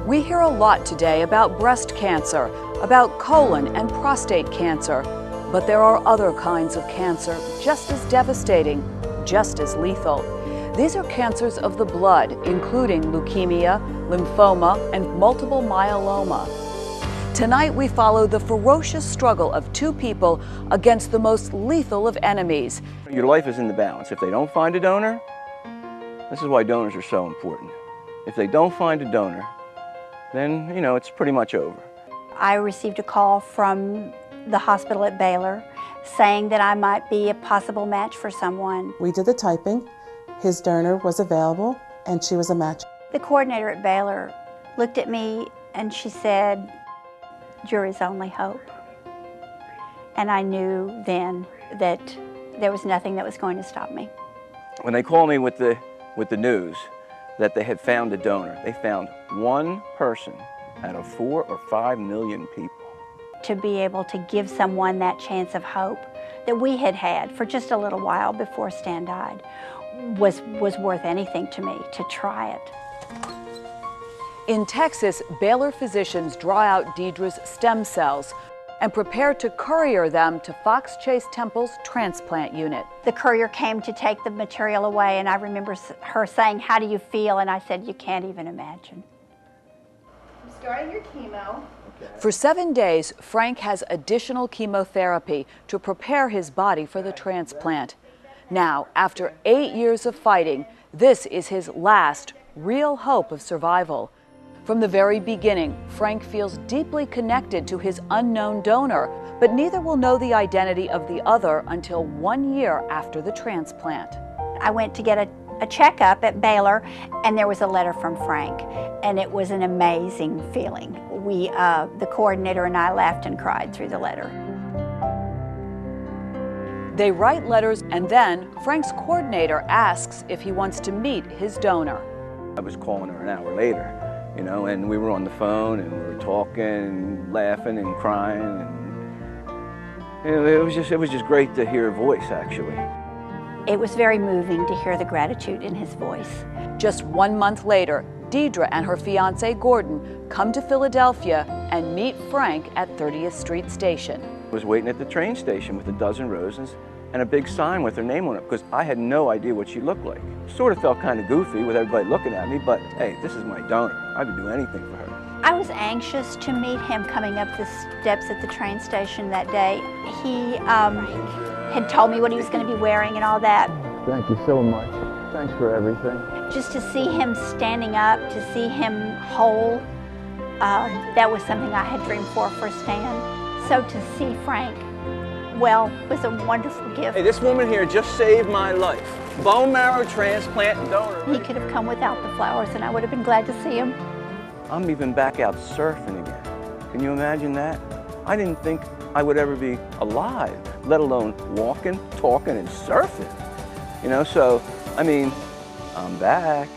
We hear a lot today about breast cancer, about colon and prostate cancer, but there are other kinds of cancer just as devastating, just as lethal. These are cancers of the blood, including leukemia, lymphoma, and multiple myeloma. Tonight we follow the ferocious struggle of two people against the most lethal of enemies. Your life is in the balance. If they don't find a donor, this is why donors are so important. If they don't find a donor, then, it's pretty much over. I received a call from the hospital at Baylor saying that I might be a possible match for someone. We did the typing, his donor was available, and she was a match. The coordinator at Baylor looked at me and she said, "You're his only hope." And I knew then that there was nothing that was going to stop me. When they called me with the news that they had found a donor, they found one person out of 4 or 5 million people. To be able to give someone that chance of hope that we had had for just a little while before Stan died was worth anything to me, to try it. In Texas, Baylor physicians draw out Deidre's stem cells and prepare to courier them to Fox Chase Temple's transplant unit. The courier came to take the material away, and I remember her saying, "How do you feel?" And I said, "You can't even imagine." I'm starting your chemo. For 7 days, Frank has additional chemotherapy to prepare his body for the transplant. Now, after 8 years of fighting, this is his last real hope of survival. From the very beginning, Frank feels deeply connected to his unknown donor, but neither will know the identity of the other until 1 year after the transplant. I went to get a checkup at Baylor, and there was a letter from Frank, and it was an amazing feeling. The coordinator and I laughed and cried through the letter. They write letters, and then Frank's coordinator asks if he wants to meet his donor. I was calling her an hour later, and we were on the phone and we were talking and laughing and crying, and it was just great to hear her voice, actually. It was very moving to hear the gratitude in his voice. Just 1 month later, Deidre and her fiancé Gordon come to Philadelphia and meet Frank at 30th Street Station. I was waiting at the train station with a dozen roses and a big sign with her name on it because I had no idea what she looked like. Sort of felt kind of goofy with everybody looking at me, but hey, this is my donor. I would do anything for her. I was anxious to meet him coming up the steps at the train station that day. He had told me what he was going to be wearing and all that. Thank you so much. Thanks for everything. Just to see him standing up, to see him whole, that was something I had dreamed for Stan. So to see Frank, well, was a wonderful gift. Hey, this woman here just saved my life. Bone marrow transplant donor. He could have come without the flowers, and I would have been glad to see him. I'm even back out surfing again. Can you imagine that? I didn't think I would ever be alive, let alone walking, talking, and surfing. So, I'm back.